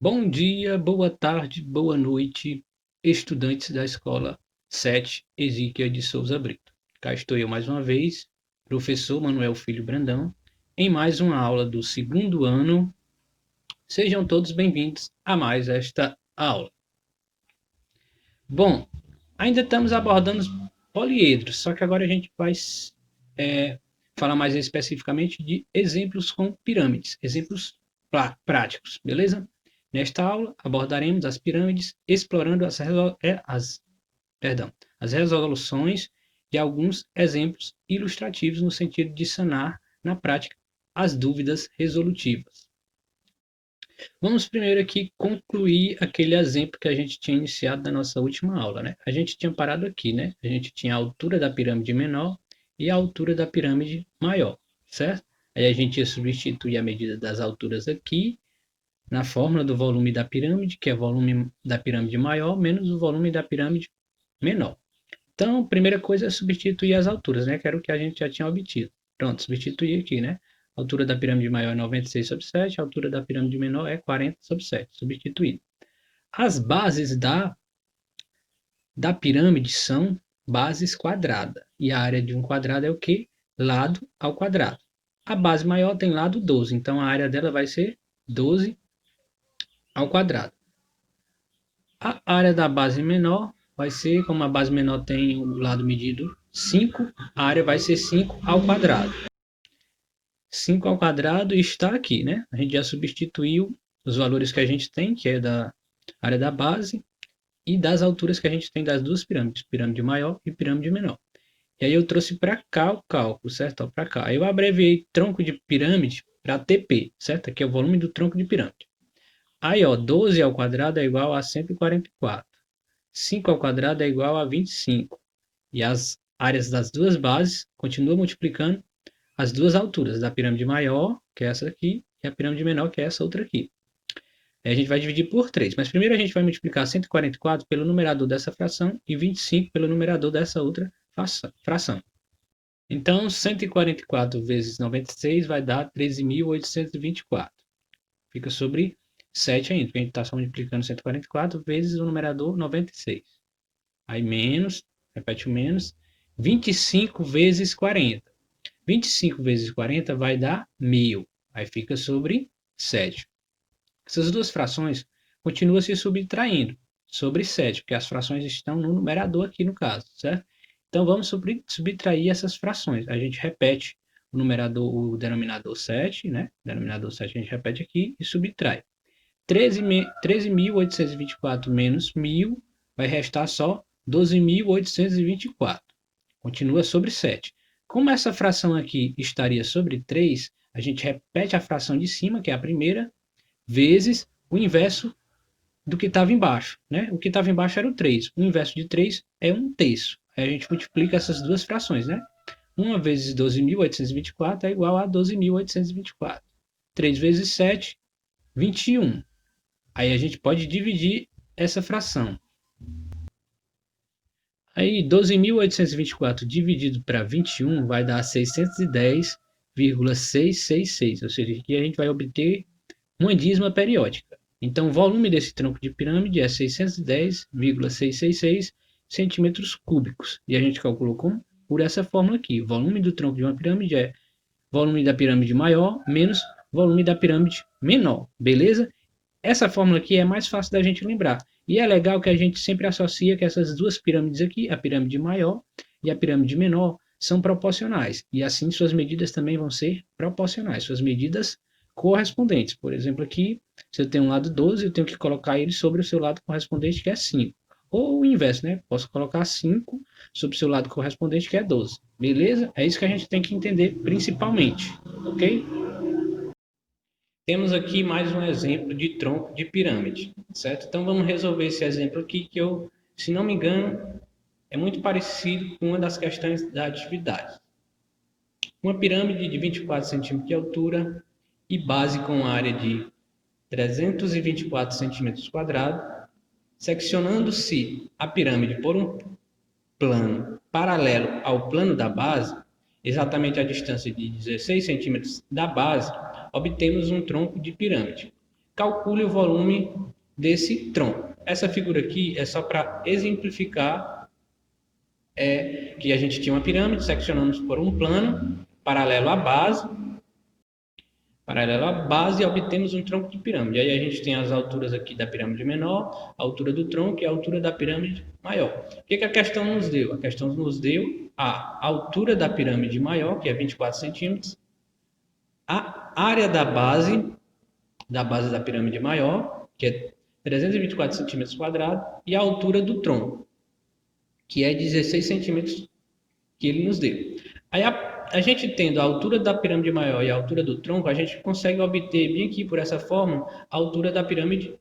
Bom dia, boa tarde, boa noite, estudantes da escola 7 Ezequiel de Souza Brito. Cá estou eu mais uma vez, professor Manuel Filho Brandão, em mais uma aula do segundo ano. Sejam todos bem-vindos a mais esta aula. Bom, ainda estamos abordando os poliedros, só que agora a gente vai falar mais especificamente de exemplos com pirâmides, exemplos práticos, beleza? Nesta aula abordaremos as pirâmides explorando as resoluções de alguns exemplos ilustrativos no sentido de sanar na prática as dúvidas resolutivas. Vamos primeiro aqui concluir aquele exemplo que a gente tinha iniciado na nossa última aula, né? A gente tinha parado aqui, né? A gente tinha a altura da pirâmide menor e a altura da pirâmide maior, certo? Aí a gente ia substituir a medida das alturas aqui na fórmula do volume da pirâmide, que é o volume da pirâmide maior menos o volume da pirâmide menor. Então, a primeira coisa é substituir as alturas, né? Que era o que a gente já tinha obtido. Pronto, substituir aqui, né? A altura da pirâmide maior é 96/7, a altura da pirâmide menor é 40/7. Substituído. As bases da pirâmide são bases quadradas. E a área de um quadrado é o quê? Lado ao quadrado. A base maior tem lado 12, então a área dela vai ser 12 ao quadrado. A área da base menor vai ser, como a base menor tem o lado medido 5, a área vai ser 5 ao quadrado. 5 ao quadrado está aqui, né? A gente já substituiu os valores que a gente tem, que é da área da base, e das alturas que a gente tem das duas pirâmides, pirâmide maior e pirâmide menor. E aí eu trouxe para cá o cálculo, certo? Para cá. Aí eu abreviei tronco de pirâmide para TP, certo? Aqui é o volume do tronco de pirâmide. Aí, ó, 12 ao quadrado é igual a 144. 5 ao quadrado é igual a 25. E as áreas das duas bases continuam multiplicando as duas alturas da pirâmide maior, que é essa aqui, e a pirâmide menor, que é essa outra aqui. Aí a gente vai dividir por 3. Mas primeiro a gente vai multiplicar 144 pelo numerador dessa fração e 25 pelo numerador dessa outra fração. Então, 144 vezes 96 vai dar 13.824. Fica sobre 7 ainda, porque a gente está só multiplicando 144 vezes o numerador 96. Aí menos, repete o menos, 25 vezes 40. 25 vezes 40 vai dar 1.000. Aí fica sobre 7. Essas duas frações continuam se subtraindo sobre 7, porque as frações estão no numerador aqui no caso, certo? Então vamos subtrair essas frações. A gente repete o numerador, o denominador 7, né? O denominador 7 a gente repete aqui e subtrai. 13.824 menos 1.000 vai restar só 12.824. Continua sobre 7. Como essa fração aqui estaria sobre 3, a gente repete a fração de cima, que é a primeira, vezes o inverso do que estava embaixo. Né? O que estava embaixo era o 3. O inverso de 3 é 1/3. Aí a gente multiplica essas duas frações. Né? 1 vezes 12.824 é igual a 12.824. 3 vezes 7, 21. Aí a gente pode dividir essa fração. Aí 12.824 dividido para 21 vai dar 610,666, ou seja, aqui a gente vai obter uma dízima periódica. Então o volume desse tronco de pirâmide é 610,666 centímetros cúbicos. E a gente calculou por essa fórmula aqui. O volume do tronco de uma pirâmide é volume da pirâmide maior menos volume da pirâmide menor. Beleza? Essa fórmula aqui é mais fácil da gente lembrar. E é legal que a gente sempre associa que essas duas pirâmides aqui, a pirâmide maior e a pirâmide menor, são proporcionais. E assim suas medidas também vão ser proporcionais, suas medidas correspondentes. Por exemplo, aqui, se eu tenho um lado 12, eu tenho que colocar ele sobre o seu lado correspondente, que é 5. Ou o inverso, né? Posso colocar 5 sobre o seu lado correspondente, que é 12. Beleza? É isso que a gente tem que entender principalmente. Ok? Temos aqui mais um exemplo de tronco de pirâmide, certo? Então vamos resolver esse exemplo aqui que eu, se não me engano, é muito parecido com uma das questões da atividade. Uma pirâmide de 24 centímetros de altura e base com área de 324 centímetros quadrados, seccionando-se a pirâmide por um plano paralelo ao plano da base, exatamente a distância de 16 centímetros da base, obtemos um tronco de pirâmide. calcule o volume desse tronco. Essa figura aqui é só para exemplificar que a gente tinha uma pirâmide, seccionamos por um plano paralelo à base, e obtemos um tronco de pirâmide. Aí a gente tem as alturas aqui da pirâmide menor, a altura do tronco e a altura da pirâmide maior. O que a questão nos deu? A questão nos deu a altura da pirâmide maior, que é 24 centímetros, a área da base da pirâmide maior, que é 324 centímetros quadrados, e a altura do tronco, que é 16 centímetros que ele nos deu. Aí a gente tendo a altura da pirâmide maior e a altura do tronco, a gente consegue obter bem aqui, por essa forma, a altura da pirâmide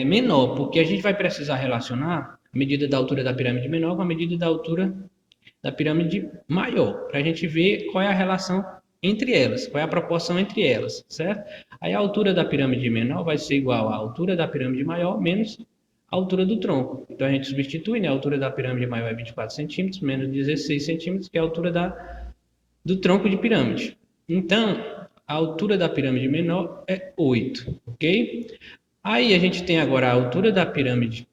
menor, porque a gente vai precisar relacionar a medida da altura da pirâmide menor com a medida da altura da pirâmide maior, para a gente ver qual é a relação entre elas, qual é a proporção entre elas, certo? Aí a altura da pirâmide menor vai ser igual à altura da pirâmide maior menos a altura do tronco. Então a gente substitui, né? A altura da pirâmide maior é 24 centímetros, menos 16 centímetros, que é a altura do tronco de pirâmide. Então, a altura da pirâmide menor é 8, ok? Aí a gente tem agora a altura da pirâmide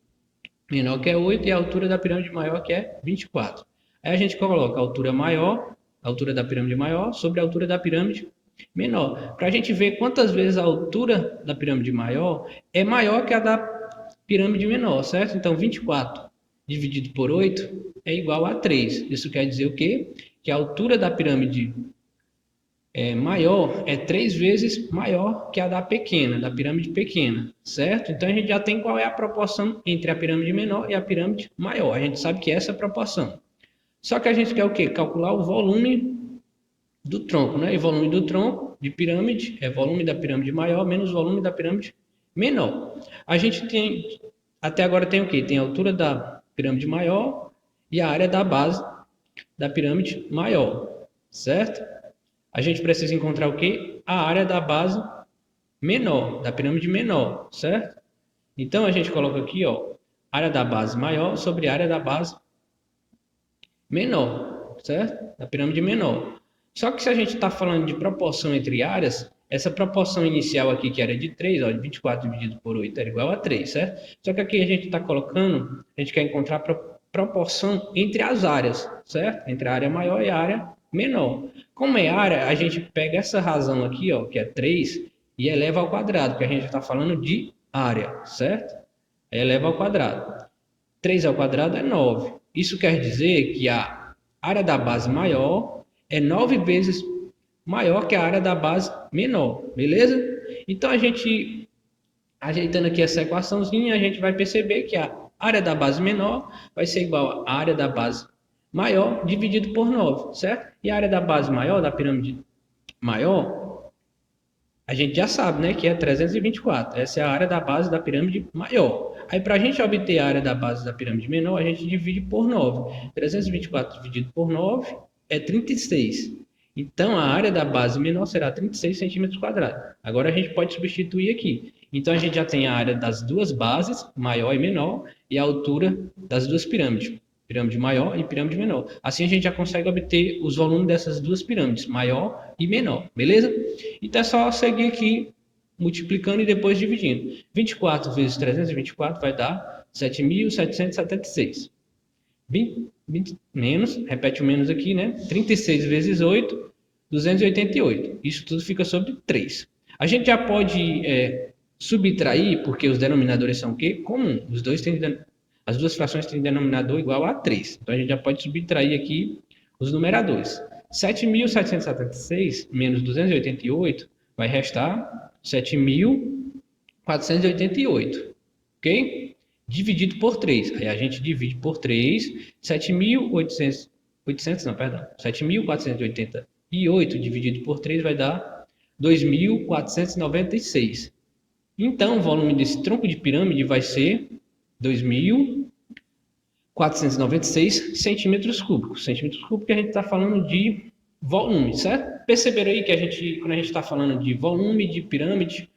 menor, que é 8, e a altura da pirâmide maior, que é 24. Aí a gente coloca a altura maior, a altura da pirâmide maior, sobre a altura da pirâmide menor, para a gente ver quantas vezes a altura da pirâmide maior é maior que a da pirâmide menor, certo? Então, 24 dividido por 8 é igual a 3. Isso quer dizer o quê? Que a altura da pirâmide maior é 3 vezes maior que a da pirâmide pequena, certo? Então, a gente já tem qual é a proporção entre a pirâmide menor e a pirâmide maior. A gente sabe que é essa proporção. Só que a gente quer o quê? Calcular o volume do tronco, né? E volume do tronco de pirâmide é volume da pirâmide maior menos volume da pirâmide menor. A gente tem, até agora tem o quê? Tem a altura da pirâmide maior e a área da base da pirâmide maior, certo? A gente precisa encontrar o quê? A área da base menor, da pirâmide menor, certo? Então a gente coloca aqui, ó, área da base maior sobre área da base menor, certo? Da pirâmide menor. Só que se a gente está falando de proporção entre áreas, essa proporção inicial aqui, que era de 3, ó, de 24 dividido por 8 era igual a 3, certo? Só que aqui a gente está colocando, a gente quer encontrar proporção entre as áreas, certo? Entre a área maior e a área menor. Como é área, a gente pega essa razão aqui, ó, que é 3, e eleva ao quadrado, porque a gente está falando de área, certo? Eleva ao quadrado. 3 ao quadrado é 9. Isso quer dizer que a área da base maior é 9 vezes maior que a área da base menor, beleza? Então, a gente, ajeitando aqui essa equaçãozinha, a gente vai perceber que a área da base menor vai ser igual à área da base maior dividido por 9, certo? E a área da base maior, da pirâmide maior, a gente já sabe, né, que é 324. Essa é a área da base da pirâmide maior. Aí, para a gente obter a área da base da pirâmide menor, a gente divide por 9. 324 dividido por 9 é 36. Então, a área da base menor será 36 centímetros quadrados. Agora, a gente pode substituir aqui. Então, a gente já tem a área das duas bases, maior e menor, e a altura das duas pirâmides, pirâmide maior e pirâmide menor. Assim, a gente já consegue obter os volumes dessas duas pirâmides, maior e menor, beleza? Então, é só seguir aqui multiplicando e depois dividindo. 24 vezes 324 vai dar 7.776. 20 menos, repete o menos aqui, né? 36 vezes 8, 288. Isso tudo fica sobre 3. A gente já pode subtrair, porque os denominadores são o quê? Comum. As duas frações têm denominador igual a 3. Então, a gente já pode subtrair aqui os numeradores. 7.776 menos 288 vai restar 7.488, ok? Dividido por 3. Aí a gente divide por 3, 7.488 dividido por 3 vai dar 2.496. Então, o volume desse tronco de pirâmide vai ser 2.496 centímetros cúbicos. Centímetros cúbicos, a gente está falando de volume, certo? Perceberam aí que quando a gente está falando de volume de pirâmide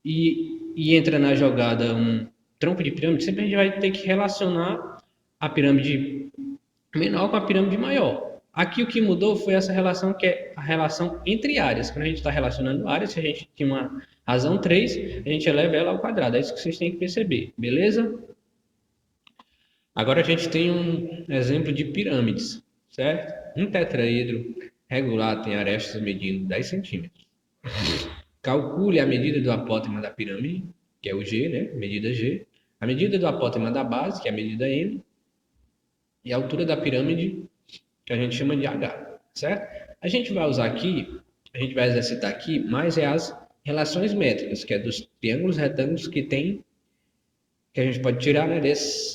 e entra na jogada um tronco de pirâmide, sempre a gente vai ter que relacionar a pirâmide menor com a pirâmide maior. Aqui o que mudou foi essa relação, que é a relação entre áreas. Quando a gente está relacionando áreas, se a gente tinha uma razão 3, a gente eleva ela ao quadrado. É isso que vocês têm que perceber, beleza? Agora a gente tem um exemplo de pirâmides, certo? Um tetraedro regular tem arestas medindo 10 centímetros. Calcule a medida do apótema da pirâmide, que é o G, né? Medida G. A medida do apótema da base, que é a medida M. E a altura da pirâmide, que a gente chama de H, certo? A gente vai usar aqui, a gente vai exercitar aqui, mais é as relações métricas, que é dos triângulos retângulos que tem, que a gente pode tirar, né,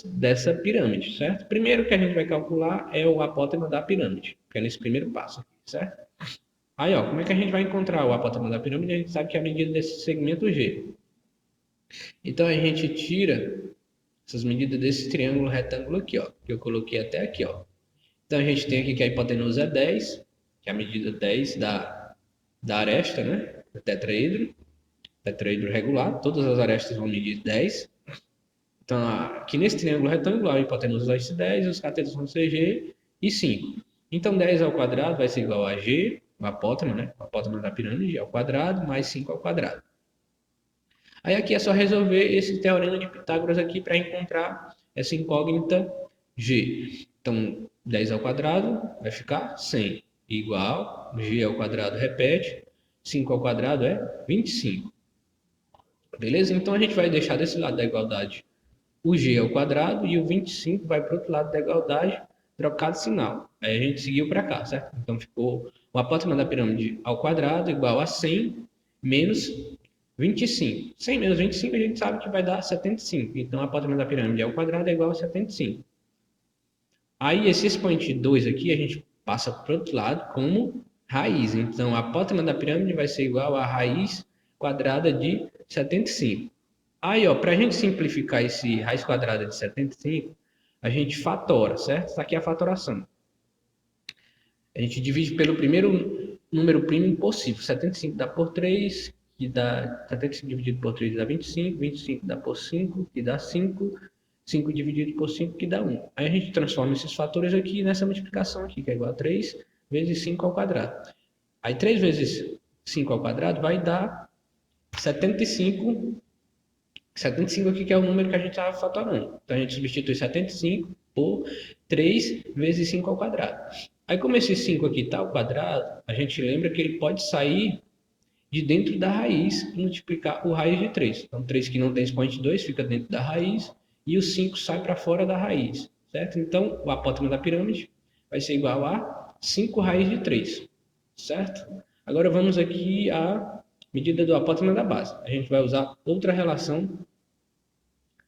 dessa pirâmide, certo? Primeiro que a gente vai calcular é o apótema da pirâmide, que é nesse primeiro passo, certo? Aí, ó, como é que a gente vai encontrar o apótema da pirâmide? A gente sabe que é a medida desse segmento G. Então, a gente tira essas medidas desse triângulo retângulo aqui, ó, que eu coloquei até aqui, ó. Então, a gente tem aqui que a hipotenusa é 10, que é a medida 10 da aresta, né? Do tetraedro regular. Todas as arestas vão medir 10. Então, aqui nesse triângulo retangular, a hipotenusa vai ser 10, os catetos vão ser G e 5. Então, 10 ao quadrado vai ser igual a G, o apótema, né? O apótema da pirâmide ao quadrado, mais 5 ao quadrado. Aí aqui é só resolver esse teorema de Pitágoras aqui para encontrar essa incógnita G. Então, 10 ao quadrado vai ficar 100, igual, G ao quadrado repete, 5 ao quadrado é 25. Beleza? Então, a gente vai deixar desse lado da igualdade o G ao quadrado e o 25 vai para o outro lado da igualdade, trocado sinal. Aí a gente seguiu para cá, certo? Então, ficou o apótema da pirâmide ao quadrado igual a 100 menos 25. 100 menos 25 a gente sabe que vai dar 75. Então, a apótema da pirâmide ao quadrado é igual a 75. Aí, esse expoente 2 aqui, a gente passa para o outro lado como raiz. Então, a apótema da pirâmide vai ser igual a raiz quadrada de 75. Aí, ó, para a gente simplificar esse raiz quadrada de 75, a gente fatora, certo? Isso aqui é a fatoração. A gente divide pelo primeiro número primo possível. 75 dá por 3, que dá 75 dividido por 3 dá 25, 25 dá por 5, que dá 5, 5 dividido por 5, que dá 1. Aí a gente transforma esses fatores aqui nessa multiplicação aqui, que é igual a 3 vezes 5 ao quadrado. Aí 3 vezes 5 ao quadrado vai dar 75. 75 aqui que é o número que a gente estava fatorando. Então a gente substitui 75 por 3 vezes 5 ao quadrado. Aí como esse 5 aqui está ao quadrado, a gente lembra que ele pode sair de dentro da raiz e multiplicar o raiz de 3. Então 3 que não tem expoente 2 fica dentro da raiz e o 5 sai para fora da raiz, certo? Então o apótema da pirâmide vai ser igual a 5 raiz de 3, certo? Agora vamos aqui à medida do apótema da base. A gente vai usar outra relação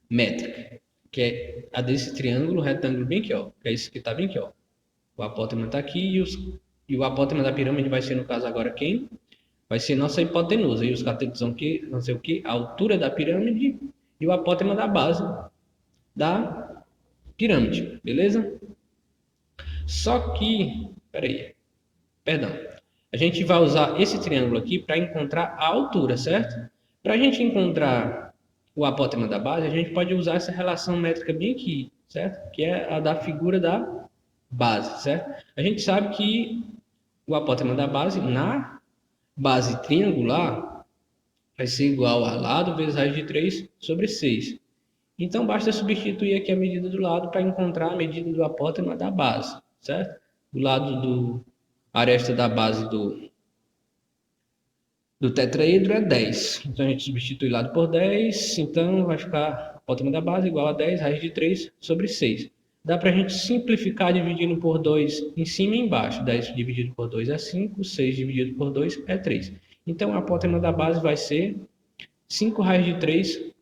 métrica, que é a desse triângulo retângulo bem aqui, ó, que é esse que está bem aqui, ó. O apótema está aqui e o apótema da pirâmide vai ser, no caso agora, quem? Vai ser nossa hipotenusa. E os catetos vão que, não sei o que, a altura da pirâmide e o apótema da base da pirâmide, beleza? Só que, perdão, a gente vai usar esse triângulo aqui para encontrar a altura, certo? Para a gente encontrar o apótema da base, a gente pode usar essa relação métrica bem aqui, certo? Que é a da figura da base, certo? A gente sabe que o apótema da base, na base triangular, vai ser igual a lado vezes raiz de 3 sobre 6. Então, basta substituir aqui a medida do lado para encontrar a medida do apótema da base, certo? Do lado do aresta da base do tetraedro é 10. Então, a gente substitui lado por 10. Então, vai ficar apótema da base igual a 10 raiz de 3 sobre 6. Dá para a gente simplificar dividindo por 2 em cima e embaixo. 10 dividido por 2 é 5, 6 dividido por 2 é 3. Então, a apótema da base vai ser 5 raiz de 3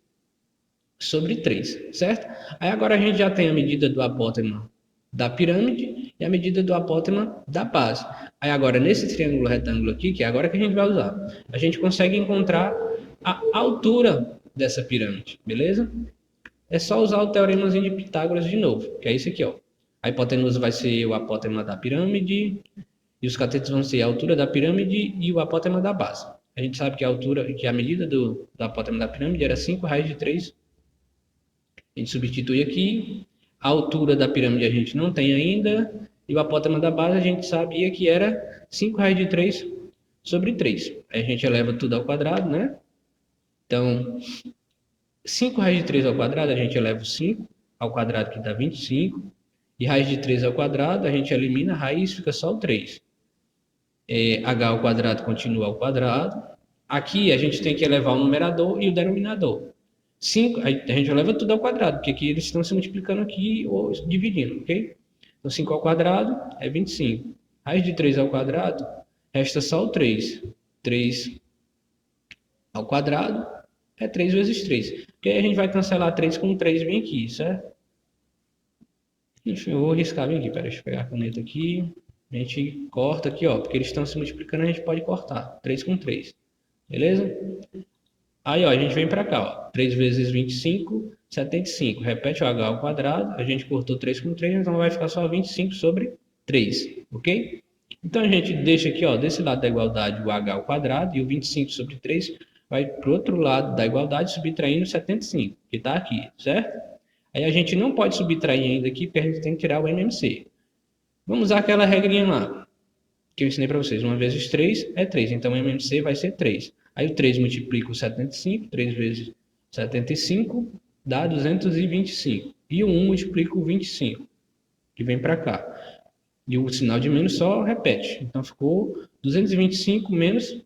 sobre 3, certo? Aí agora a gente já tem a medida do apótema da pirâmide e a medida do apótema da base. Aí agora, nesse triângulo retângulo aqui, que é agora que a gente vai usar, a gente consegue encontrar a altura dessa pirâmide, beleza? É só usar o teoremazinho de Pitágoras de novo, que é esse aqui, ó. A hipotenusa vai ser o apótema da pirâmide e os catetos vão ser a altura da pirâmide e o apótema da base. A gente sabe que a altura, que a medida do apótema da pirâmide era 5 raiz de 3. A gente substitui aqui. A altura da pirâmide a gente não tem ainda. E o apótema da base a gente sabia que era 5 raiz de 3 sobre 3. Aí a gente eleva tudo ao quadrado, né? Então, 5 raiz de 3 ao quadrado, a gente eleva o 5 ao quadrado, que dá 25. E raiz de 3 ao quadrado, a gente elimina a raiz, fica só o 3. H ao quadrado continua ao quadrado. Aqui a gente tem que elevar o numerador e o denominador. 5, a gente leva tudo ao quadrado, porque aqui eles estão se multiplicando aqui ou dividindo, ok? Então 5 ao quadrado é 25. Raiz de 3 ao quadrado, resta só o 3. 3 ao quadrado é 3 vezes 3. Porque aí a gente vai cancelar 3 com 3 bem aqui, certo? Enfim, eu vou riscar bem aqui. Pera, deixa eu pegar a caneta aqui. A gente corta aqui, ó, porque eles estão se multiplicando, a gente pode cortar. 3 com 3. Beleza? Aí, ó, a gente vem para cá, ó. 3 vezes 25, 75. Repete o h ao quadrado. A gente cortou 3 com 3, então vai ficar só 25 sobre 3, ok? Então, a gente deixa aqui, ó, desse lado da igualdade o h ao quadrado e o 25 sobre 3 vai para o outro lado da igualdade, subtraindo 75, que está aqui, certo? Aí a gente não pode subtrair ainda aqui, porque a gente tem que tirar o MMC. Vamos usar aquela regrinha lá, que eu ensinei para vocês. 1 vezes 3 é 3, então o MMC vai ser 3. Aí o 3 multiplica o 75, 3 vezes 75 dá 225. E o 1 multiplica o 25, que vem para cá. E o sinal de menos só repete. Então ficou 225 menos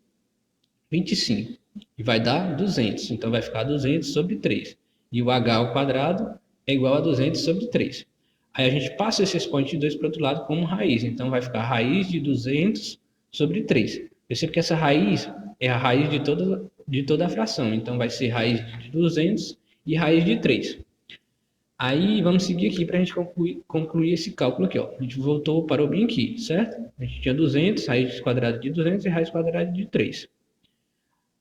25. E vai dar 200. Então vai ficar 200 sobre 3. E o h ao quadrado é igual a 200 sobre 3. Aí a gente passa esse expoente de 2 para o outro lado como raiz. Então vai ficar raiz de 200 sobre 3. Percebe que essa raiz é a raiz de toda a fração. Então vai ser raiz de 200 e raiz de 3. Aí vamos seguir aqui para a gente concluir esse cálculo aqui. Ó. A gente voltou, parou bem aqui, certo? A gente tinha 200, raiz quadrada de 200 e raiz quadrada de 3.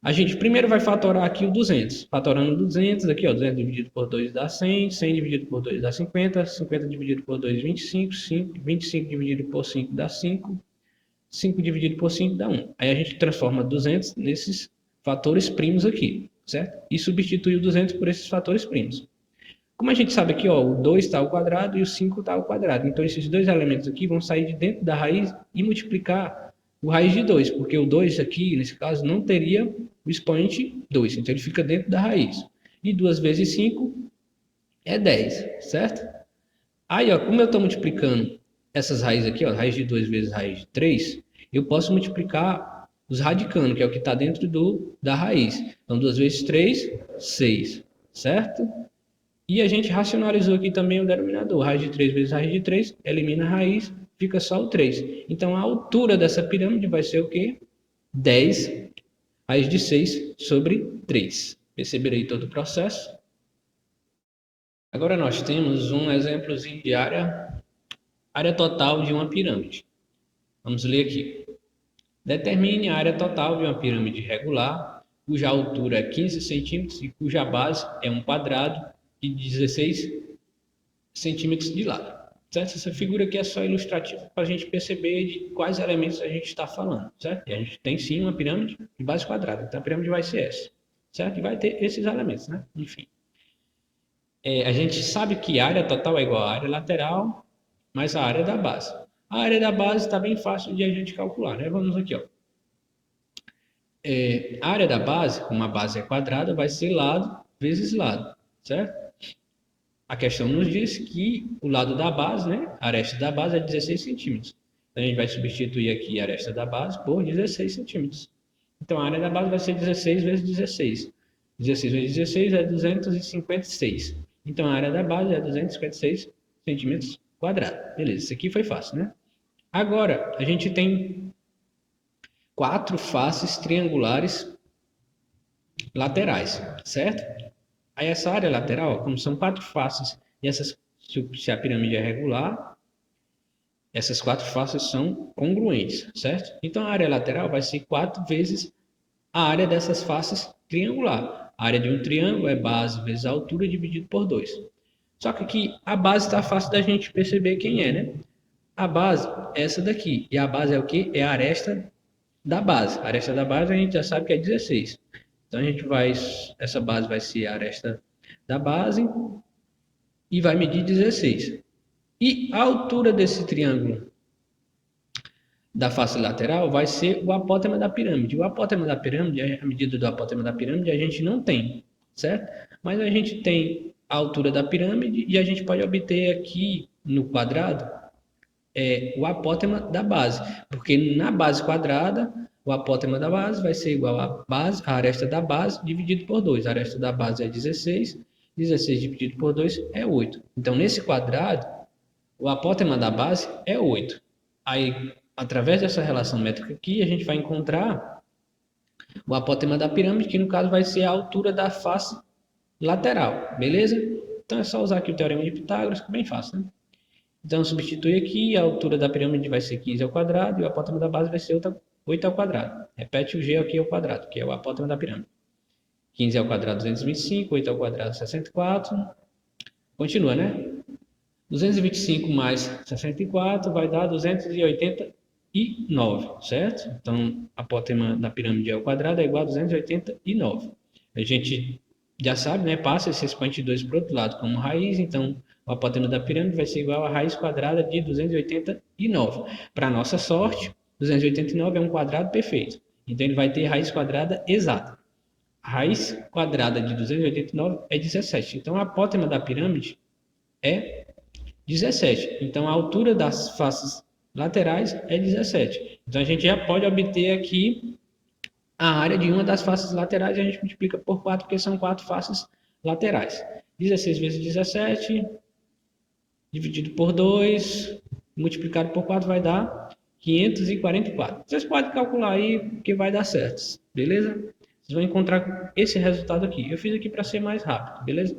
A gente primeiro vai fatorar aqui o 200. Fatorando 200, aqui ó, 200 dividido por 2 dá 100, 100 dividido por 2 dá 50, 50 dividido por 2, 25, 25 dividido por 5 dá 5, 5 dividido por 5 dá 1. Aí a gente transforma 200 nesses fatores primos aqui, certo? E substitui o 200 por esses fatores primos. Como a gente sabe aqui, ó, o 2 está ao quadrado e o 5 está ao quadrado. Então, esses dois elementos aqui vão sair de dentro da raiz e multiplicar o raiz de 2, porque o 2 aqui, nesse caso, não teria o expoente 2. Então, ele fica dentro da raiz. E 2 vezes 5 é 10, certo? Aí, ó, como eu estou multiplicando essas raízes aqui, ó, raiz de 2 vezes raiz de 3, eu posso multiplicar os radicanos, que é o que está dentro da raiz. Então, 2 vezes 3, 6, certo? E a gente racionalizou aqui também o denominador. Raiz de 3 vezes raiz de 3, elimina a raiz, fica só o 3. Então, a altura dessa pirâmide vai ser o quê? 10 raiz de 6 sobre 3. Perceberei todo o processo? Agora nós temos um exemplozinho de área total de uma pirâmide. Vamos ler aqui. Determine a área total de uma pirâmide regular, cuja altura é 15 centímetros e cuja base é um quadrado de 16 centímetros de lado. Certo? Essa figura aqui é só ilustrativa para a gente perceber de quais elementos a gente está falando. Certo? E a gente tem sim uma pirâmide de base quadrada, então a pirâmide vai ser essa. Certo? E vai ter esses elementos, né? Enfim. A gente sabe que a área total é igual à área lateral, mais a área da base. A área da base está bem fácil de a gente calcular, né? Vamos aqui, ó. A área da base, como a base é quadrada, vai ser lado vezes lado, certo? A questão nos diz que o lado da base, né? A aresta da base é 16 centímetros. Então, a gente vai substituir aqui a aresta da base por 16 centímetros. Então, a área da base vai ser 16 vezes 16. 16 vezes 16 é 256. Então, a área da base é 256 centímetros quadrados. Beleza, isso aqui foi fácil, né? Agora, a gente tem 4 faces triangulares laterais, certo? Aí essa área lateral, como são 4 faces, e se a pirâmide é regular, essas 4 faces são congruentes, certo? Então a área lateral vai ser 4 vezes a área dessas faces triangular. A área de um triângulo é base vezes a altura dividido por 2. Só que aqui a base está fácil da gente perceber quem é, né? A base é essa daqui. E a base é o quê? É a aresta da base. A aresta da base a gente já sabe que é 16. Então essa base vai ser a aresta da base e vai medir 16. E a altura desse triângulo da face lateral vai ser o apótema da pirâmide. O apótema da pirâmide, a medida do apótema da pirâmide, a gente não tem, certo? Mas a gente tem a altura da pirâmide e a gente pode obter aqui no quadrado o apótema da base, porque na base quadrada, o apótema da base vai ser igual a aresta da base dividido por 2. A aresta da base é 16, 16 dividido por 2 é 8. Então, nesse quadrado, o apótema da base é 8. Aí, através dessa relação métrica aqui, a gente vai encontrar o apótema da pirâmide, que no caso vai ser a altura da face lateral, beleza? Então é só usar aqui o teorema de Pitágoras, que é bem fácil, né? Então substitui aqui, a altura da pirâmide vai ser 15 ao quadrado e o apótema da base vai ser 8 ao quadrado. Repete o g aqui ao quadrado, que é o apótema da pirâmide. 15 ao quadrado, 225, 8 ao quadrado, 64. Continua, né? 225 mais 64 vai dar 289, certo? Então, a apótema da pirâmide ao quadrado é igual a 289. A gente já sabe, né? Passa esse expoente 2 para o outro lado como raiz, então o apótema da pirâmide vai ser igual a raiz quadrada de 289. Para nossa sorte, 289 é um quadrado perfeito. Então, ele vai ter raiz quadrada exata. A raiz quadrada de 289 é 17. Então, a apótema da pirâmide é 17. Então, a altura das faces laterais é 17. Então, a gente já pode obter aqui a área de uma das faces laterais e a gente multiplica por 4, porque são 4 faces laterais. 16 vezes 17, dividido por 2, multiplicado por 4 vai dar 544. Vocês podem calcular aí que vai dar certo, beleza? Vocês vão encontrar esse resultado aqui. Eu fiz aqui para ser mais rápido, beleza?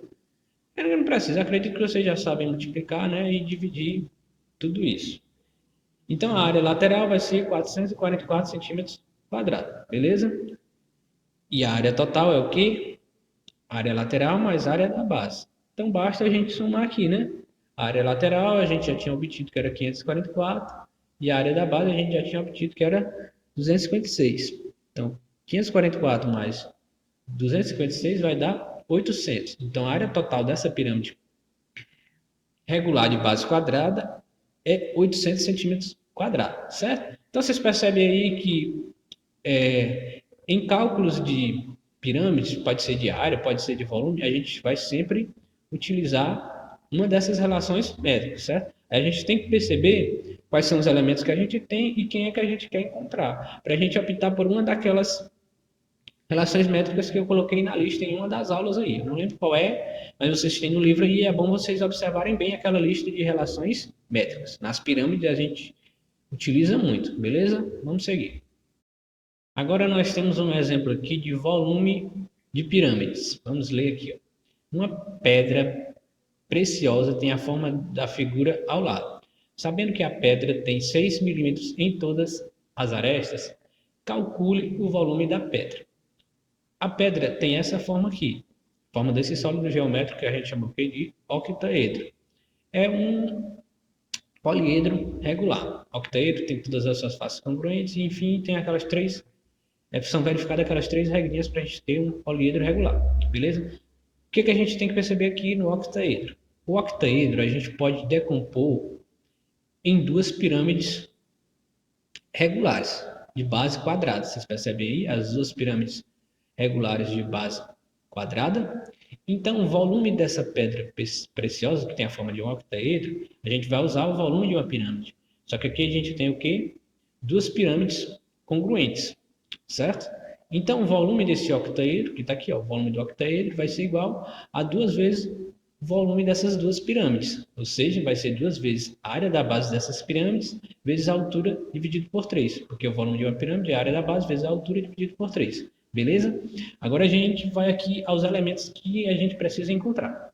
Eu não precisa, acredito que vocês já sabem multiplicar, né, e dividir tudo isso. Então, a área lateral vai ser 444 centímetros quadrados, beleza? E a área total é o quê? Área lateral mais área da base. Então, basta a gente somar aqui, né? A área lateral a gente já tinha obtido que era 544 e a área da base a gente já tinha obtido que era 256. Então, 544 mais 256 vai dar 800. Então, a área total dessa pirâmide regular de base quadrada é 800 centímetros quadrados, certo? Então, vocês percebem aí que em cálculos de pirâmides, pode ser de área, pode ser de volume, a gente vai sempre utilizar uma dessas relações métricas, certo? A gente tem que perceber quais são os elementos que a gente tem e quem é que a gente quer encontrar, para a gente optar por uma daquelas relações métricas que eu coloquei na lista em uma das aulas aí. Eu não lembro qual é, mas vocês têm no livro e é bom vocês observarem bem aquela lista de relações métricas. Nas pirâmides a gente utiliza muito, beleza? Vamos seguir. Agora nós temos um exemplo aqui de volume de pirâmides. Vamos ler aqui. Ó. Uma pedra preciosa tem a forma da figura ao lado. Sabendo que a pedra tem 6 milímetros em todas as arestas, calcule o volume da pedra. A pedra tem essa forma aqui, forma desse sólido geométrico que a gente chama de octaedro. É um poliedro regular. Octaedro tem todas as suas faces congruentes e, enfim, tem aquelas três, são verificadas aquelas três regrinhas para a gente ter um poliedro regular, beleza? O que a gente tem que perceber aqui no octaedro? O octaedro a gente pode decompor em duas pirâmides regulares, de base quadrada. Vocês percebem aí as duas pirâmides regulares de base quadrada. Então, o volume dessa pedra preciosa, que tem a forma de um octaedro, a gente vai usar o volume de uma pirâmide. Só que aqui a gente tem o quê? Duas pirâmides congruentes, certo? Então, o volume desse octaedro, que está aqui, ó, o volume do octaedro, vai ser igual a 2 vezes o volume dessas duas pirâmides. Ou seja, vai ser 2 vezes a área da base dessas pirâmides vezes a altura dividido por 3. Porque o volume de uma pirâmide é a área da base vezes a altura dividido por 3. Beleza? Agora a gente vai aqui aos elementos que a gente precisa encontrar.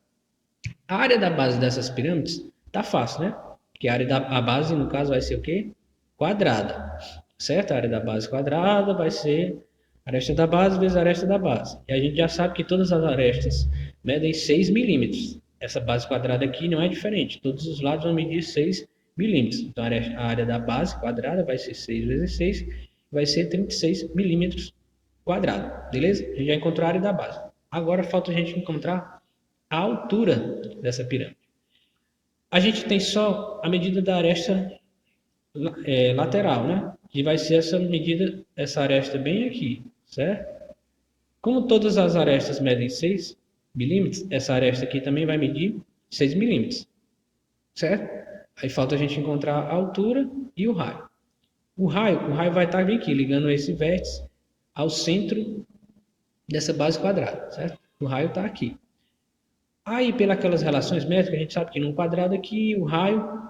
A área da base dessas pirâmides tá fácil, né? Porque a área da base, no caso, vai ser o quê? Quadrada. Certo? A área da base quadrada vai ser a aresta da base vezes a aresta da base. E a gente já sabe que todas as arestas medem 6 milímetros. Essa base quadrada aqui não é diferente. Todos os lados vão medir 6 milímetros. Então, a área da base quadrada vai ser 6 vezes 6, vai ser 36 milímetros quadrado, beleza? A gente já encontrou a área da base. Agora falta a gente encontrar a altura dessa pirâmide. A gente tem só a medida da aresta lateral, né? Que vai ser essa medida, essa aresta bem aqui, certo? Como todas as arestas medem 6 milímetros, essa aresta aqui também vai medir 6 milímetros, certo? Aí falta a gente encontrar a altura e o raio. O raio vai estar bem aqui, ligando esse vértice ao centro dessa base quadrada, certo? O raio está aqui. Aí, pelas relações métricas, a gente sabe que num quadrado aqui, o raio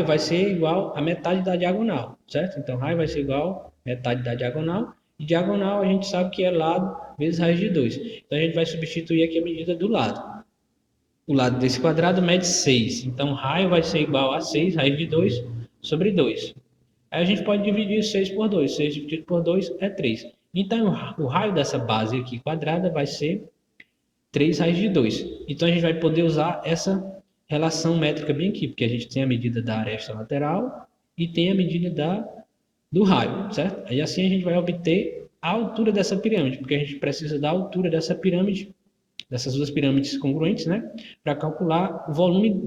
vai ser igual a metade da diagonal, certo? Então, o raio vai ser igual a metade da diagonal. E diagonal, a gente sabe que é lado vezes raiz de 2. Então, a gente vai substituir aqui a medida do lado. O lado desse quadrado mede 6. Então, raio vai ser igual a 6, raiz de 2, sobre 2. Aí a gente pode dividir 6 por 2. 6 dividido por 2 é 3. Então, o raio dessa base aqui quadrada vai ser 3 raiz de 2. Então, a gente vai poder usar essa relação métrica bem aqui, porque a gente tem a medida da aresta lateral e tem a medida do raio, certo? Aí assim a gente vai obter a altura dessa pirâmide, porque a gente precisa da altura dessa pirâmide, dessas duas pirâmides congruentes, né? Para calcular o volume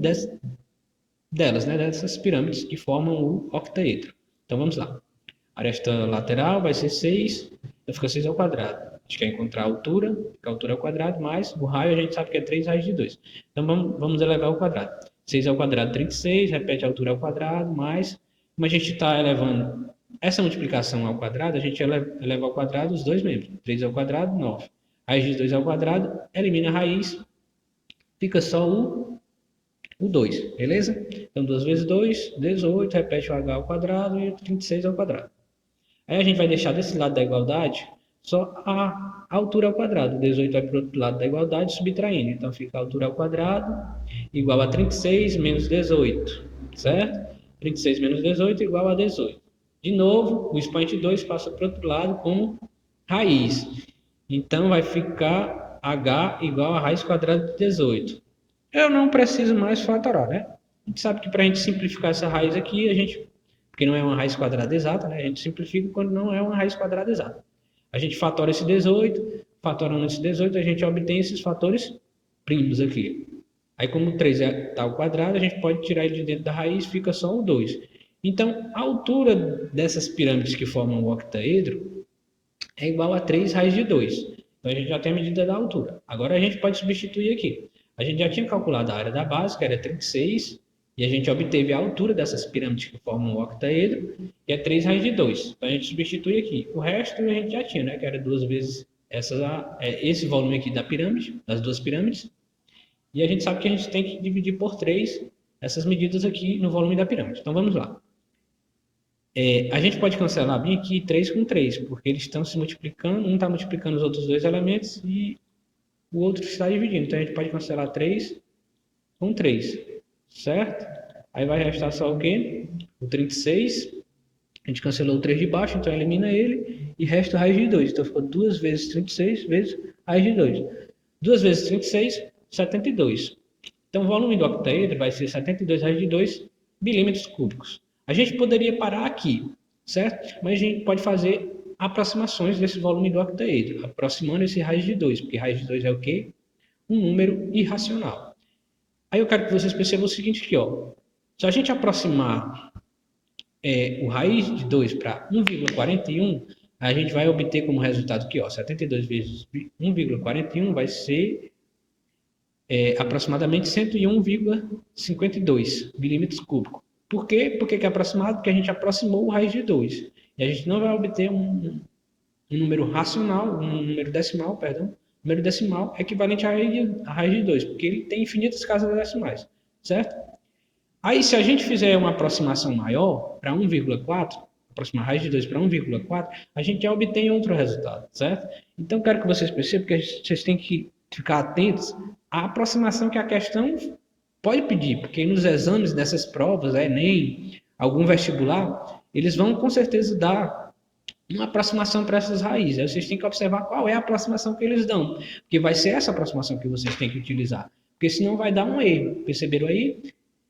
delas, né? Dessas pirâmides que formam o octaedro. Então vamos lá. A aresta lateral vai ser 6, então fica 6 ao quadrado. A gente quer encontrar a altura, que a altura é ao quadrado, mais o raio a gente sabe que é 3 raiz de 2. Então vamos elevar ao quadrado. 6 ao quadrado, 36, repete a altura ao quadrado, mais, como a gente está elevando essa multiplicação ao quadrado, a gente eleva ao quadrado os dois membros. 3 ao quadrado, 9. Raiz de 2 ao quadrado, elimina a raiz, fica só o 2, beleza? Então 2 vezes 2, 18, repete o h ao quadrado e 36 ao quadrado. Aí a gente vai deixar desse lado da igualdade só a altura ao quadrado. 18 vai para o outro lado da igualdade, subtraindo. Então fica a altura ao quadrado igual a 36 menos 18, certo? 36 menos 18 igual a 18. De novo, o expoente 2 passa para o outro lado como raiz. Então vai ficar h igual a raiz quadrada de 18. Eu não preciso mais fatorar, né? A gente sabe que para a gente simplificar essa raiz aqui, porque não é uma raiz quadrada exata, né? A gente simplifica quando não é uma raiz quadrada exata. A gente fatora esse 18, fatorando esse 18, a gente obtém esses fatores primos aqui. Aí, como 3 está ao quadrado, a gente pode tirar ele de dentro da raiz, fica só o 2. Então, a altura dessas pirâmides que formam o octaedro é igual a 3 raiz de 2. Então, a gente já tem a medida da altura. Agora, a gente pode substituir aqui. A gente já tinha calculado a área da base, que era 36, e a gente obteve a altura dessas pirâmides que formam o octaedro, que é 3 raiz de 2. Então, a gente substitui aqui. O resto a gente já tinha, né? Que era 2 vezes esse volume aqui da pirâmide, das duas pirâmides. E a gente sabe que a gente tem que dividir por 3 essas medidas aqui no volume da pirâmide. Então, vamos lá. A gente pode cancelar bem aqui 3 com 3, porque eles estão se multiplicando, um está multiplicando os outros dois elementos e o outro está dividindo. Então, a gente pode cancelar 3 com 3, certo? Aí vai restar só o quê? O 36. A gente cancelou o 3 de baixo, então elimina ele e resta a raiz de 2. Então, ficou 2 vezes 36 vezes raiz de 2. 2 vezes 36, 72. Então, o volume do octaedro vai ser 72 raiz de 2 milímetros cúbicos. A gente poderia parar aqui, certo? Mas a gente pode fazer aproximações desse volume do octaedro, aproximando esse raiz de 2, porque raiz de 2 é o quê? Um número irracional. Aí eu quero que vocês percebam o seguinte aqui, ó. Se a gente aproximar o raiz de 2 para 1,41, a gente vai obter como resultado aqui, ó, 72 vezes 1,41 vai ser aproximadamente 101,52 milímetros cúbicos. Por quê? Por que é aproximado? Porque a gente aproximou o raiz de 2. E a gente não vai obter um número racional, um número decimal, perdão, número decimal equivalente à raiz de 2, porque ele tem infinitas casas decimais, certo? Aí, se a gente fizer uma aproximação maior, para 1,4, aproximar a raiz de 2 para 1,4, a gente já obtém outro resultado, certo? Então, quero que vocês percebam que vocês têm que ficar atentos à aproximação que a questão pode pedir, porque nos exames dessas provas, Enem, algum vestibular, eles vão com certeza dar uma aproximação para essas raízes. Aí vocês têm que observar qual é a aproximação que eles dão, porque vai ser essa aproximação que vocês têm que utilizar, porque senão vai dar um erro. Perceberam aí?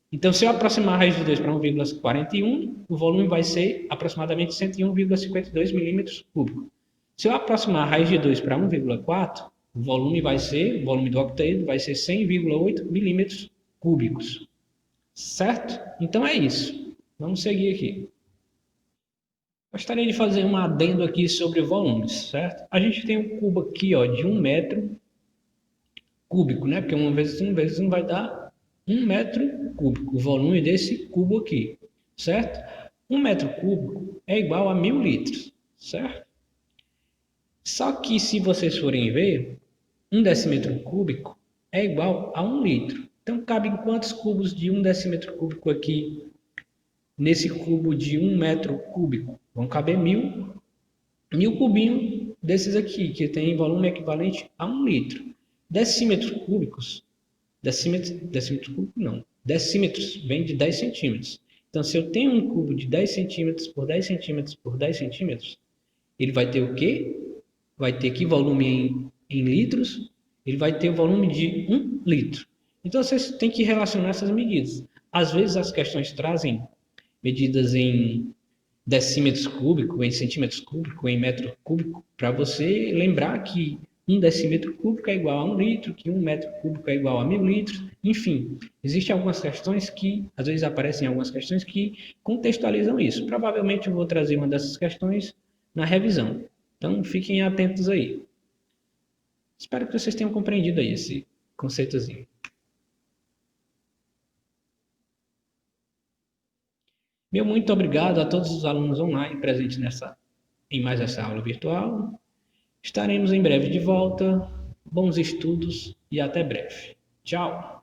Então, se eu aproximar a raiz de 2 para 1,41, o volume vai ser aproximadamente 101,52 milímetros cúbicos. Se eu aproximar a raiz de 2 para 1,4, o volume do octaedro vai ser 100,8 milímetros cúbicos. Certo? Então é isso. Vamos seguir aqui. Gostaria de fazer um adendo aqui sobre volumes, certo? A gente tem um cubo aqui, ó, de 1 metro cúbico, né? Porque uma vezes um vai dar 1 metro cúbico, o volume desse cubo aqui, certo? 1 metro cúbico é igual a 1000 litros, certo? Só que se vocês forem ver, 1 decímetro cúbico é igual a 1 litro. Então, cabem quantos cubos de 1 decímetro cúbico aqui nesse cubo de 1 metro cúbico? Vão caber 1000 cubinhos desses aqui, que tem volume equivalente a 1 litro. Decímetros cúbicos, decímetro cúbico não, decímetros vem de 10 centímetros. Então, se eu tenho um cubo de 10 centímetros por 10 centímetros por 10 centímetros, ele vai ter o quê? Vai ter que volume em litros, ele vai ter o volume de 1 litro. Então, vocês têm que relacionar essas medidas. Às vezes, as questões trazem medidas em decímetros cúbicos, em centímetros cúbicos, em metro cúbico, para você lembrar que 1 decímetro cúbico é igual a 1 litro, que 1 metro cúbico é igual a 1000 litros, enfim. Existem algumas questões que, às vezes aparecem algumas questões que contextualizam isso. Provavelmente eu vou trazer uma dessas questões na revisão. Então, fiquem atentos aí. Espero que vocês tenham compreendido aí esse conceitozinho. Meu muito obrigado a todos os alunos online presentes em mais essa aula virtual. Estaremos em breve de volta. Bons estudos e até breve. Tchau!